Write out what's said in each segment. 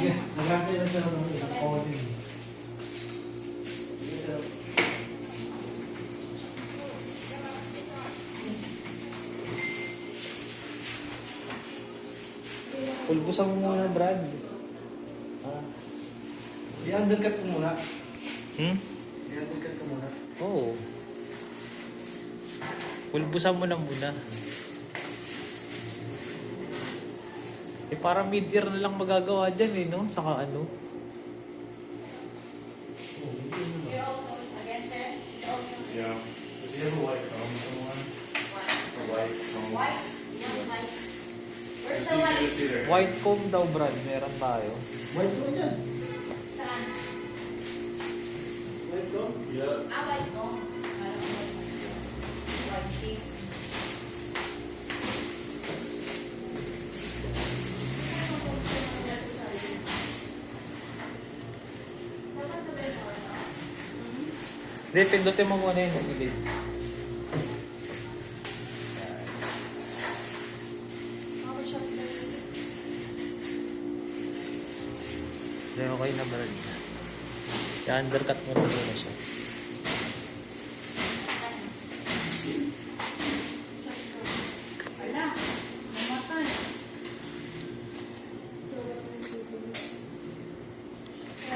Nagantay lang siya ng isang calling. Pulbusan mo muna, Brad. I-undercut ko muna. Hmm? I-undercut ko muna. Oo. Pulbusan mo lang muna. Eh, parang mid-ear na lang magagawa dyan eh, no? Saka ano? You're also again, sir? You're also Yeah. Does he have a white comb somewhere? A white comb? white? Not white. Where's It's the easy to white? see their hair. White comb daw, Brad. Meron tayo. White ko yan. Saan? White ko? Yeah. White no? White case. Hindi, pindutin mo muna yung gilid. Hindi, okay na, Brad. I-undercut mo na muna siya. Wala. Namatay.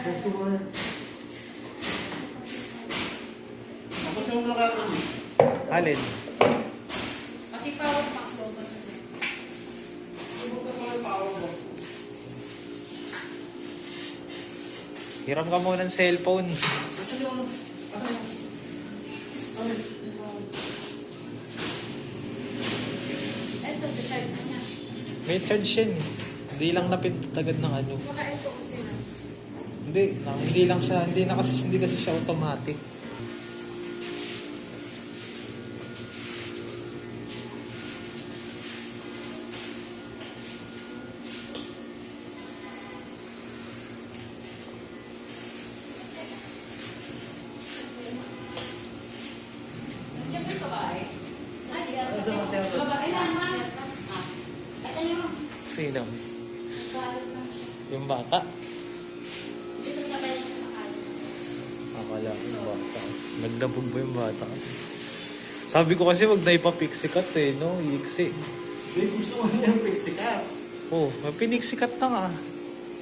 Gusto mo yan. Tapos yung mga katuloy. Alin? Kasi power pack daw ba? Subukan mo yung power mo. Hiram ka muna ng cellphone. Kasi yung Ito, decide na niya. May charge yan eh. Hindi lang napindot agad ng ano. Baka ito kasi na. Hindi kasi siya automatic. Siyempre babae. Ito kasi ako. Babae lang, ha? Ito yung Sino? galit na. Yung bata? Dito sa bayan sa kayo. Akala ko yung bata. Nagdabog ba yung bata? Sabi ko kasi wag na ipapixie cut eh, no? Iiksi. Hindi, gusto ko niya yung pixie cut. Oh, may pinixie cut na nga.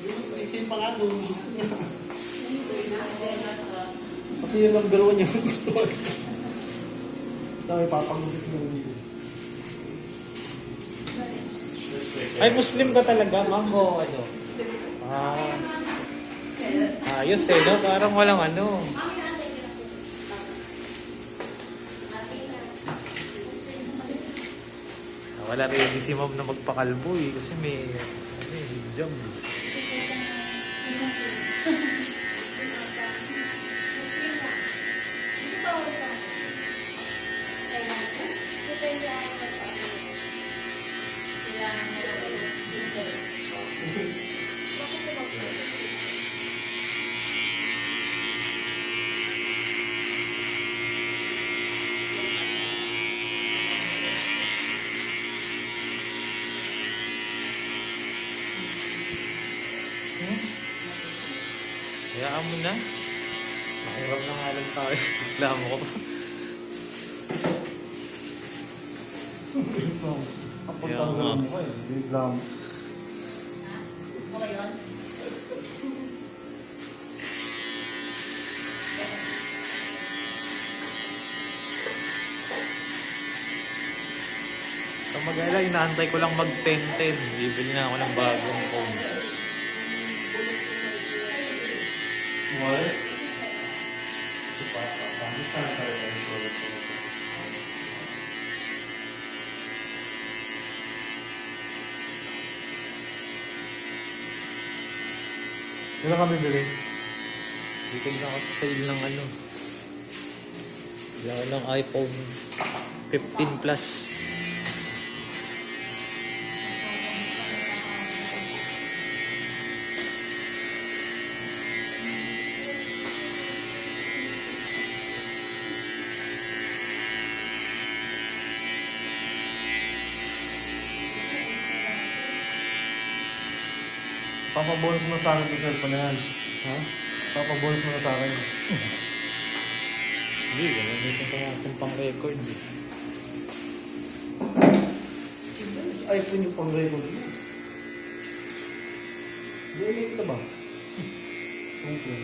Yung pixie pa nga doon, gusto niya. Kasi yun ang galaw niya gusto ko. Dami papangulit mo dito. Ay, Muslim ka talaga, ma'am? O ano? Ayos eh, no? Parang walang ano. Wala ready si ma'am na magpakalbo eh. Kasi may hijab. Hayaan mo na. Makiram na nga lang tayo. Reklamo ko pa. Kapunta ko lang mo eh. Biglang. Okay yun? Sa mag-ala, inaantay ko lang mag-10-10. Bibili na ako ng bagong phone. What? I'm just trying to cut it very short. So. Wala kami bili. Dito na ako sa sale ng ano. Wala ng iPhone 15 Plus. Papabonus mo sa akin yung cellphone na yan. Ha? Papabonus mo na sa akin. Hindi, gagamitin ko natin pang record eh. iPhone yung pang-record mo. Gaming ka ba? Okay.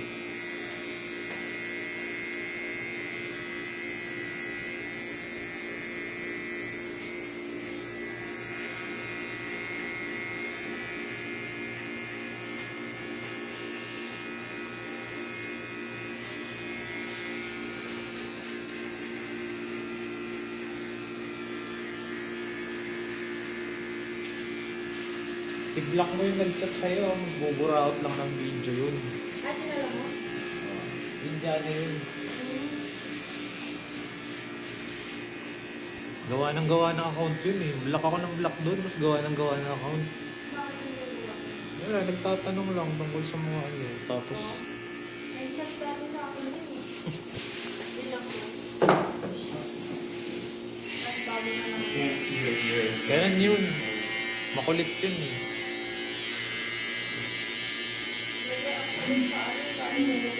I-block mo yung nag-chat sa'yo, magbubura out lang ng video yun. Ay, tinala mo? Indiana yun. Gawa ng account yun eh. Block ako ng block doon, tapos gawa ng account. Bakit hindi mo? Wala, nagtatanong lang tungkol sa mga ano. Tapos, Nag-chat ka ako sa akin yun eh. Yun lang po. Mas bago na lang. Can't see your ears. ganun yun. Makulit yun eh. Lagay ako ulit sa ano, sa ano mo.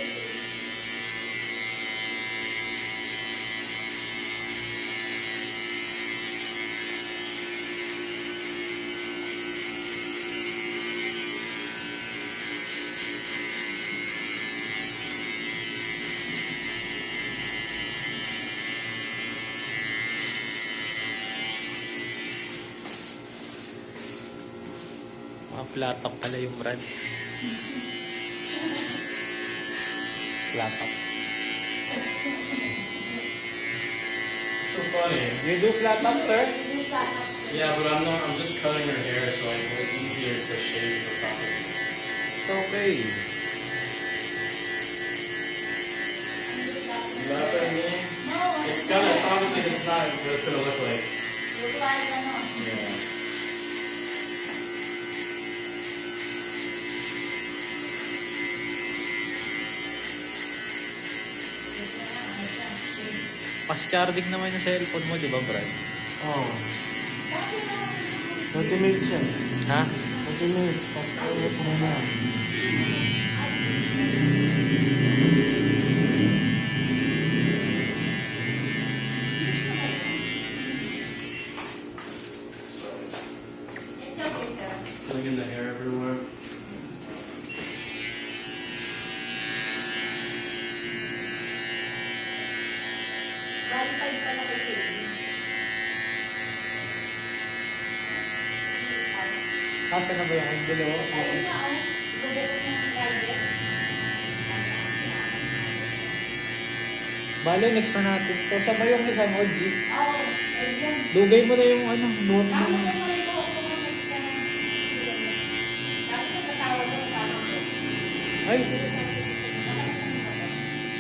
Mga platak pala yung brand. Platak. So funny. You do platak, sir? Yung platak. Yeah, but I'm just cutting her hair, so it's easier to shave her properly. It's okay. You know what I mean? No. It's obviously this is not what it's gonna look like. Look like ano. Yeah. Fast charging naman yung cellphone mo, di ba, Brad? Oo. 20 minutes yan. Ha? 20 minutes. Pasok mo na. It's okay, sir. Putting in the hair everywhere. Verified pala kasi. Asa na ba yung angulo? Ayun na, oh. Gubukot ng private. Bale, next na natin. So, siya ba yung isa mo, G? Oo, ayun. Dugay mo na yung ano, note Bakit mo. ko rin po ako ng next na bakit ko natawag ko parang ko? Ay,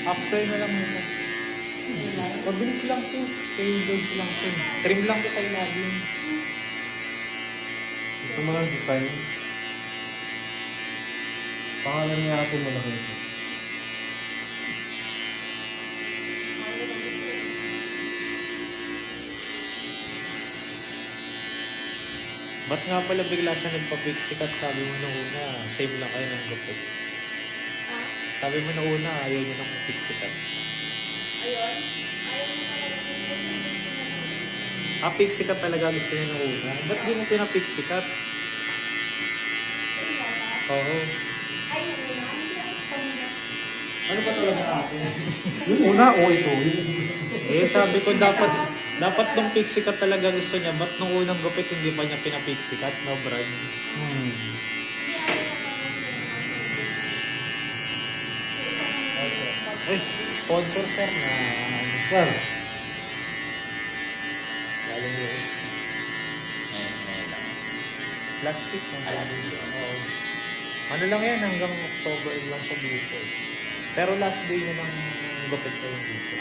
after na lang ito. Mabilis lang to. Kay George lang to. Trim lang to sa ilalim. Gusto mo ng design? Pangalan niya ate mo na ito. Ba't nga pala bigla siya nagpa-pixikat? Sabi mo nung una, same lang kayo ng gupit. Sabi mo nung una, ayaw niyo ng pixikat. Ayun. Ayun mo talaga yung Pixikat talaga gusto niya nung una. Ba't di mo pinapixikat? Oo. Ay, una. Hindi ako kanina. Ano ba talaga ate? Yung una o ito? Eh, sabi ko dapat nung pixikat talaga gusto niya. Ba't nung unang gupit hindi pa niya pinapixikat? No, Brad? Hmm. Hindi ako naman. Ay, sponsor sir na Sir, galing US. Last week ng Oo. Ano lang yan, hanggang October lang siya dito. Pero last day niya ng gupit ko yung dito.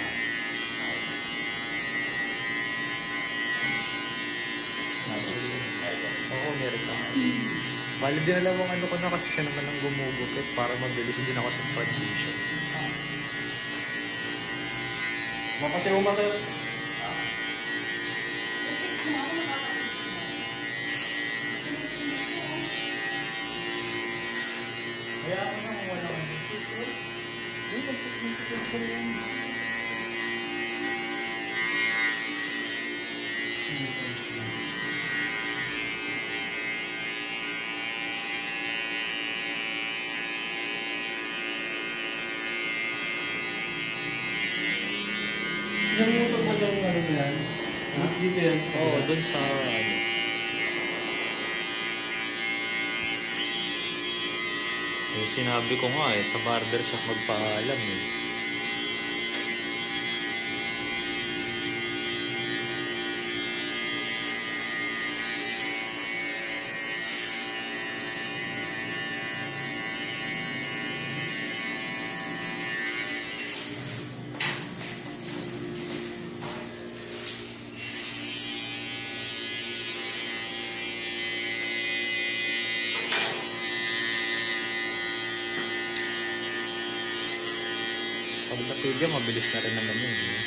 Oo, meron ka. Bali din alam mo ano ko na kasi siya naman ang gumugupit para mabilis din ako sa transition. makasi umatay. Check mo ako nakakapit. Kaya ako na kung wala kang Namusok mo yung ano yan? Ha? Dito yan. Oo, dun sa ano. Eh, sinabi ko nga eh, sa barbershop magpaalam eh. Pag napilya, mabilis na rin naman yun. Eh.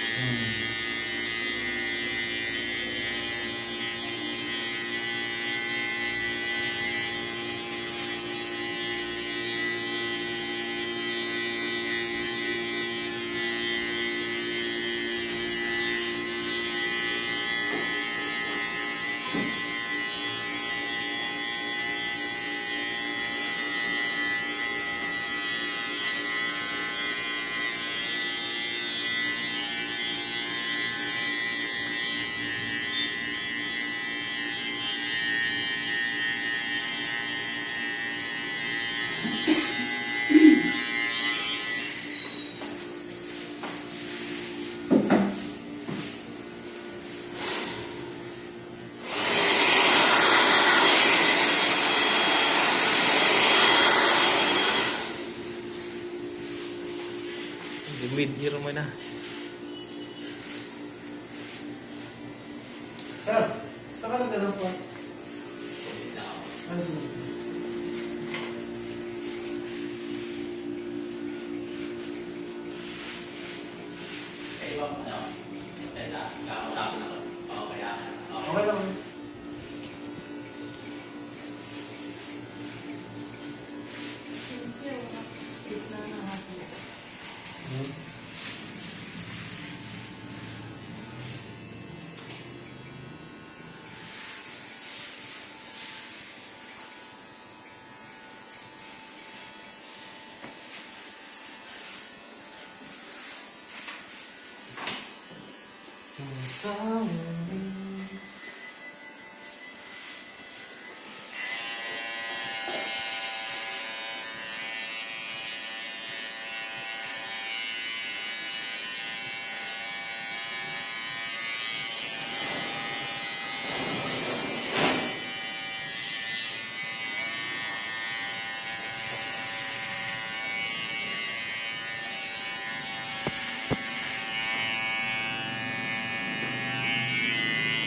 Mid-year mo na. Sir, saan ka nagdala po? Ano sunod? Okay lang.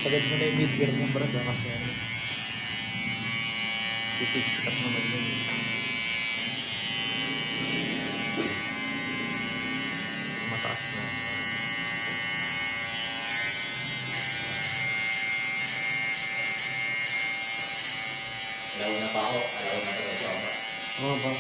Sagad mo na yung mid-year mo, brad, kasi ano. Titik-sikat naman yun. Mataas na. Alaw na pa ako. Alaw na talaga ako. Oo ba?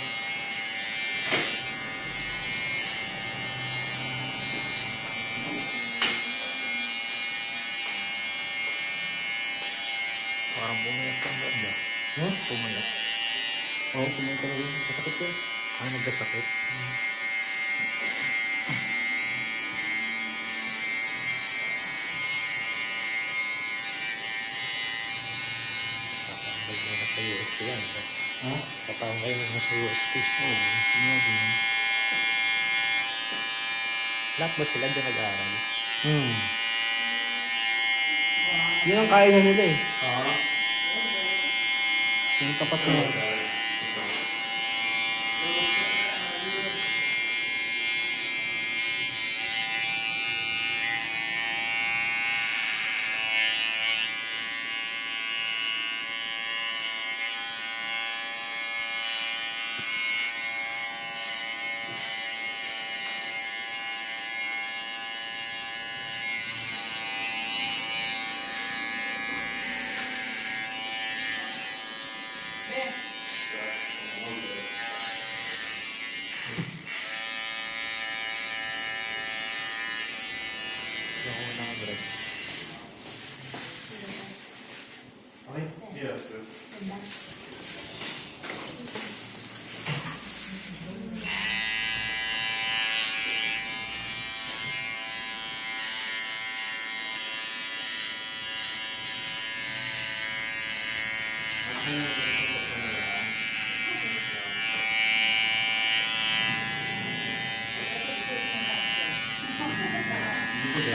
Parang pumayat ka, brad, ba? Huh? Pumayat. Oo, kumain ka na rin. Kasakit ko. Ah, nagkasakit. Tatambay mo na sa UST yan. Brad. Ha? Tatambay mo na sa UST. Oo. Sinabi mo. Lahat ba sila dyan nag-aaral? Yun ang kaya na nila eh. Ah? Yung tapat na.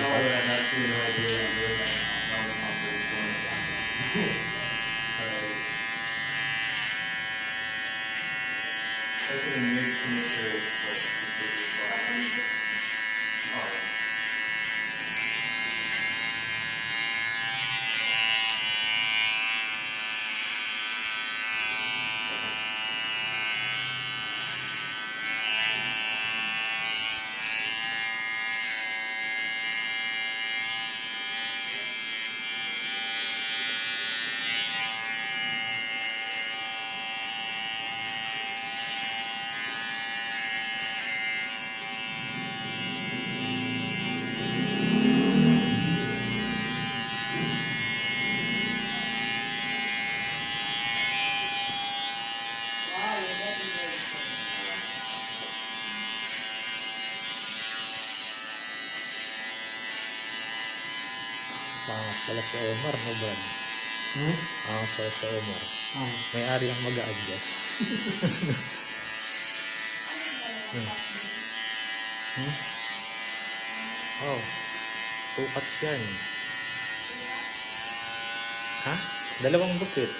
cut. that's the idea of doing that. Now the conference going down. Alright. I can make some serious like completely flat. Alright. Wow, you're getting very cold. Pangas pala si Omar, no, Brad? Pangas pala si Omar. Ah. May-ari ang mag-a-adjust. Oh, 2 cuts yan. Ha? 2 gupit.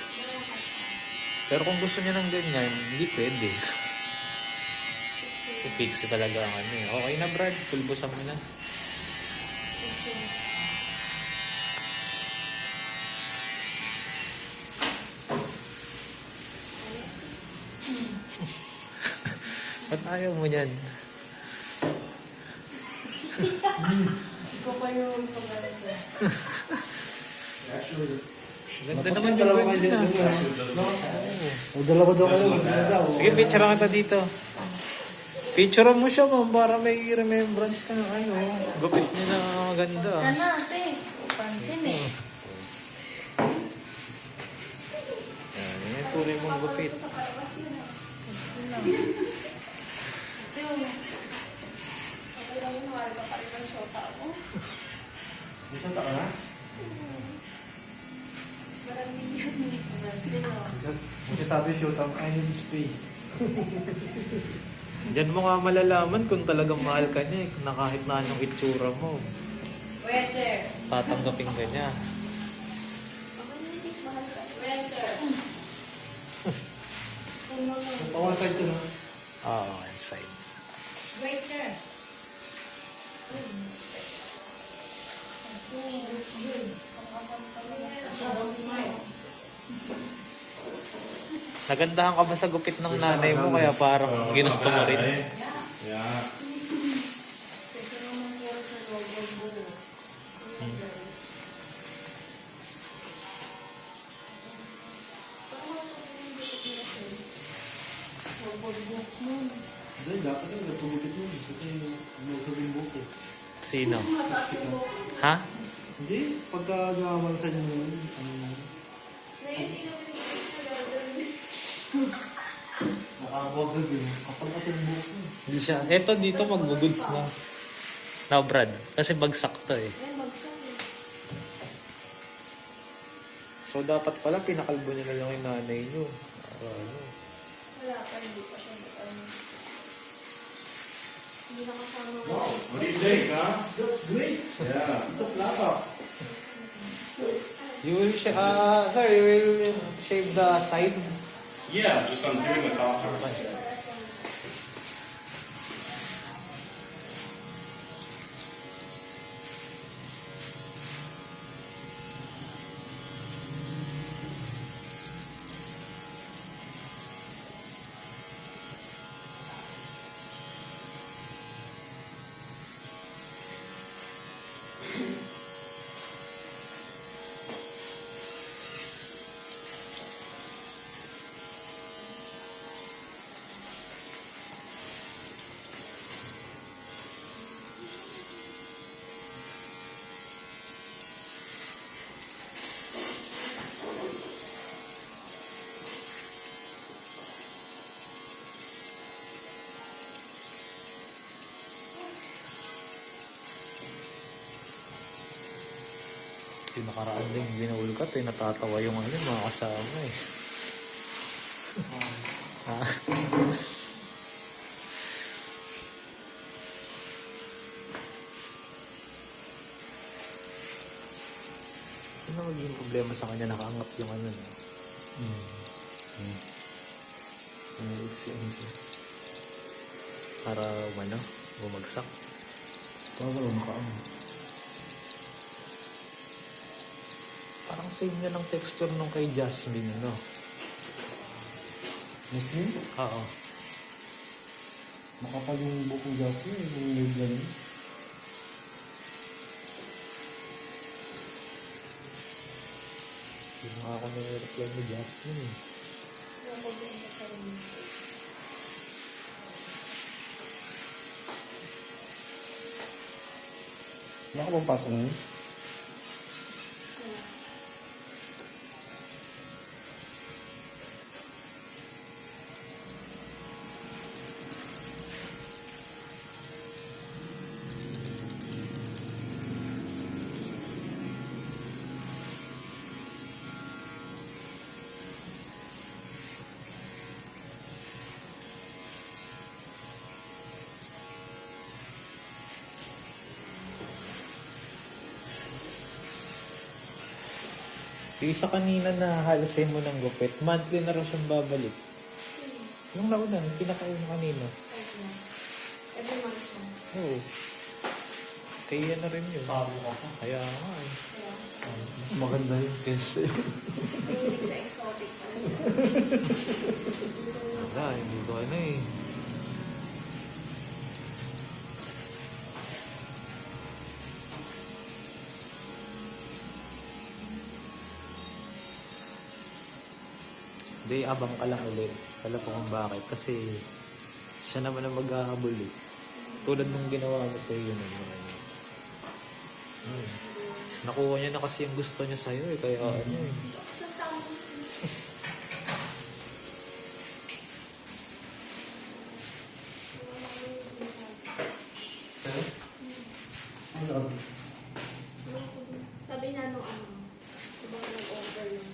Pero kung gusto niya ng ganyan, hindi pwede. Si Pixie talaga ang ano eh. Okay na, Brad. Pulbusan mo na. Ba't ayaw mo yan? Ikaw pa yung pag-alala. Actually, Ganda naman yung dalawa kayo ganyan dito. ah. O dalawa daw kayo. Maganda daw. Sige, picture kita dito. Picture mo siya, ma'am, para may remembrance ka na ano. Gupit niya na maganda. Ano, ate? Pansin eh. Yan, yan tuloy mong gupit. Ate, okay lang yung mahal ka pa rin ang shota mo. Gusto ka na? Maraming yan eh. Maraming yun. Magsasabi shoot ang I need space. Diyan mo nga malalaman kung talagang mahal ka niya eh. Na kahit na anong itsura mo, Yes, sir. tatanggapin ka niya. Yes, sir. Pawan side to na. Oo, inside. Great, sir. Nagandahan ka ba sa gupit ng nanay mo kaya parang ginusto mo rin? yeah. Hindi, dapat yung nagpumukit mo. Kasi magsabihin buko. Sino? Ha? Hindi, pagka gawamansan nyo yun, nakakawag yun. Kapag kasi yung buko. Hindi siya. Eto dito mag-goods na. Now, Brad. Kasi bagsak to eh. So, dapat pala pinakalbo niya na lang yung nanay niyo. Ano? Wala pa, hindi pa siya. Hindi nakasama ko. Wow, what do you think, huh? That's great. Yeah. It's a plata. You will sir, you will shave the side. Yeah, just undoing the top first. Yung nakaraan din binulkat eh. Natatawa yung ano, mga kasama eh. Ha? na magiging problema sa kanya, nakaangat yung ano. No? Para umano, bumagsak. Parang makaano. Parang same niya ng texture nung kay Jasmine, no? Muslim? Oo. Makapal yung bukong Jasmine, yung nilagyan niya. Hindi mo ako nire-reply ni Jasmine eh. Yung pag-iingat sa rin. Wala ka bang pasok ngayon? Yung isa kanina na halasay mo ng gupit, monthly na raw siyang babalik. Yung nauna, yung pinakauna kanina. Every month siya. Oo. Kaya na rin yun. Pabo ka pa. Kaya nga eh. Kaya, Mas maganda yun kaysa yun. mahilig sa exotic pala siya. Wala, hindi ko ano eh. Hindi, abang ka lang ulit. Alam ko kung bakit. Kasi siya naman ang maghahabol eh. Tulad nung ginawa mo sa'yo yun. Nakuha niya na kasi yung gusto niya sa'yo eh. Kaya ano eh. Isang taon. Sa'yo? Ano sabi? Sabi niya nung ano, diba nag-order yung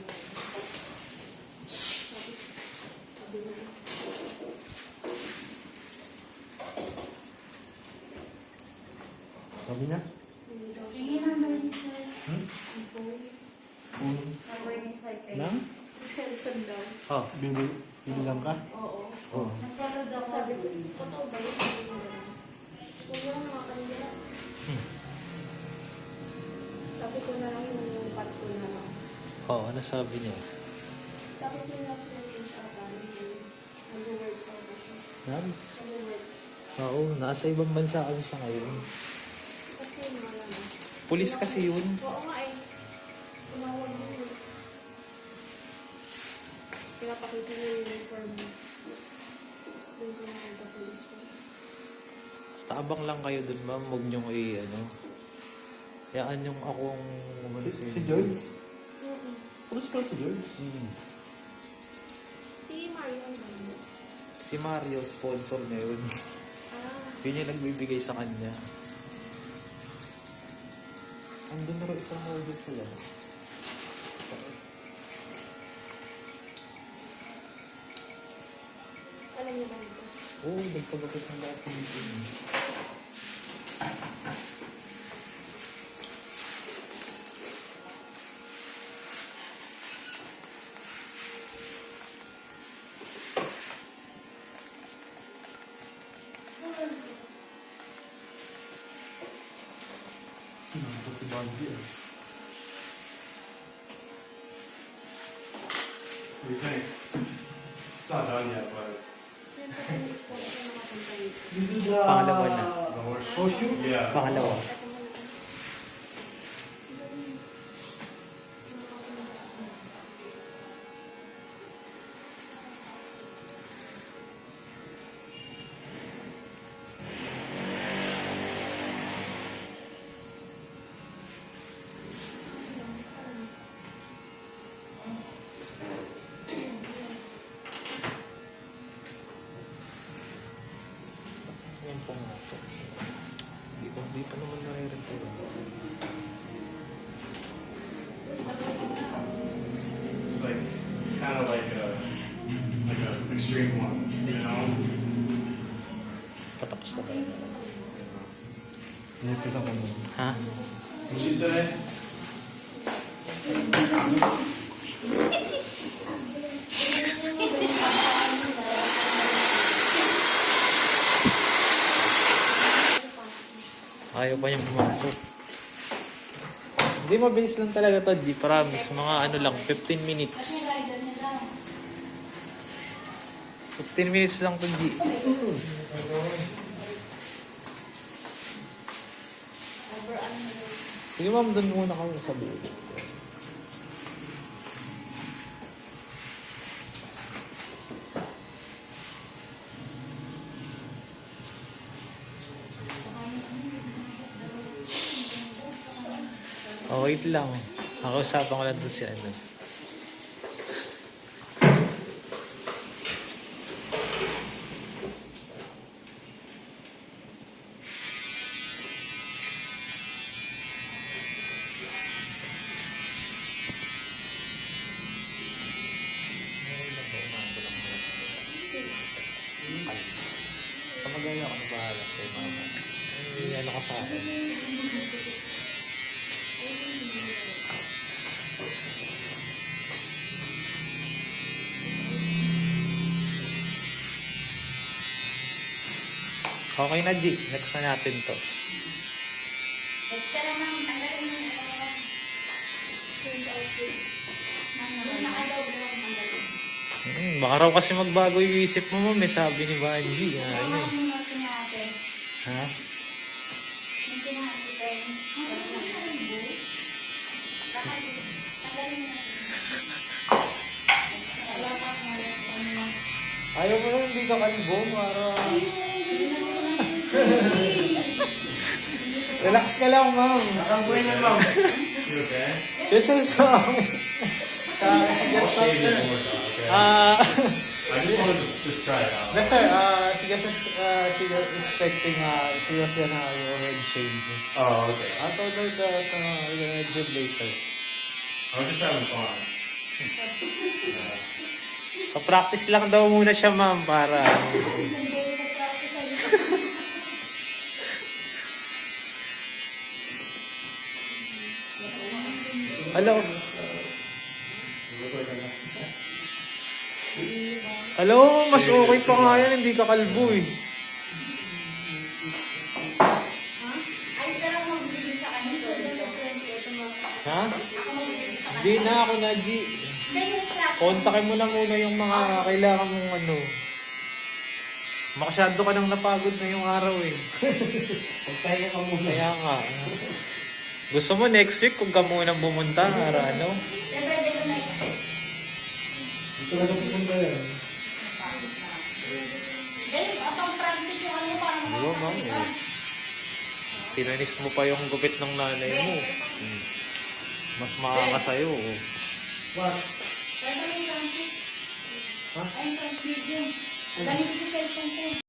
sabi niya, Sabi niya? hindi daw siya. Tingin naman sir. Hmm? Ang phone. Number ni sir kayo. Nang? Cellphone daw. Oh. Bibilang ka? Oo. Oo. Nagpalo daw Sabi ko, sabi. totoo ba yun? Sabi niya na. Huwag lang mga kanila. Sabi ko na lang yung cut ko na lang. Oh, ano sabi niya? Tapos yung last message ata, nag-work pa ba siya? Nang? Nag-work. Oo, nasa ibang bansa kasi siya ngayon. Kasi wala na. Pulis kasi yun. Oo nga eh. Tumawag mo yun. Pinapakita niya yung uniform mo. Doon ko nakita police mo. Basta abang lang kayo dun, ma'am. Huwag niyong ano. Yaan yung akong... Si George? Mm-mm. Pulis pala si George? Si Mario naman. Si Mario, sponsor niya yun. Ah. Yun yung nagbibigay sa kanya. Andun na rin isang order sila. Alam niyo ba ito? Oo, nagpagapit ng lahat ng dito. Ito si Bambi ah. What do you think? It's not done yet, but Yan po yung sponsor na makapunta dito. Dito sa... Pangalawa na. the horse. Horseshoe? Yeah. Pangalawa. Ito mo na. Yan po nga. Di pa naman nare-record. It's kind of like a extreme one, you know? Patapos na ba yun? Nipis ako mo. Ha? What'd she say? Ayaw pa niyang pumasok. Hindi, mabilis lang talaga to, di promise. Mga ano lang, 15 minutes. 15 minutes lang to, di. Sige ma'am, doon muna kami sa dulo. Oh, wait lang. Nakausapan ko lang doon si ano. Kamagaya ako na bahala sa'yo, mama. Ay, ano ka sa akin? Okay na, G. Next na natin to. Next ka naman, ang galing ng nakadaw daw ang galing. Baka raw kasi magbago yung isip mo, ma'am. May sabi ni Banji. Ano eh. Ano natin? Ha? Yung pinakasin. Ayaw mo lang, hindi ka kalbo. Para... Relax ka lang, ma'am. Nakambuhay na, ma'am. You okay? Jesus, Shave it more, so, okay? I just wanted to just try it out. Yes, sir. She was expecting, she was gonna already shave me. Oh, okay. I told her that, do later. I was just having fun. Yeah. Pa-practice lang daw muna siya, ma'am, para... Hello? Hello, mas okay pa nga yan, hindi ka kalbo eh. Ay, sarap magbibig sa kanya to. Ha? Hindi na ako na, G. Kontakin mo na muna yung mga kailangan mong ano. Masyado ka nang napagod na yung araw eh. Pagpahinga ka muna. Kaya nga. Gusto mo next week kung ka muna bumunta, para ano? Siyempre, dito na ito. Dito na napupunta yan. Dahil, apang practice yung ano para Di ba, ma'am? Eh. Tinanis mo pa yung gupit ng nanay mo. Mas maanga sa'yo. Oh. What? Pwede mo yung practice. Ay, practice yun. Dami ko sa cellphone ko.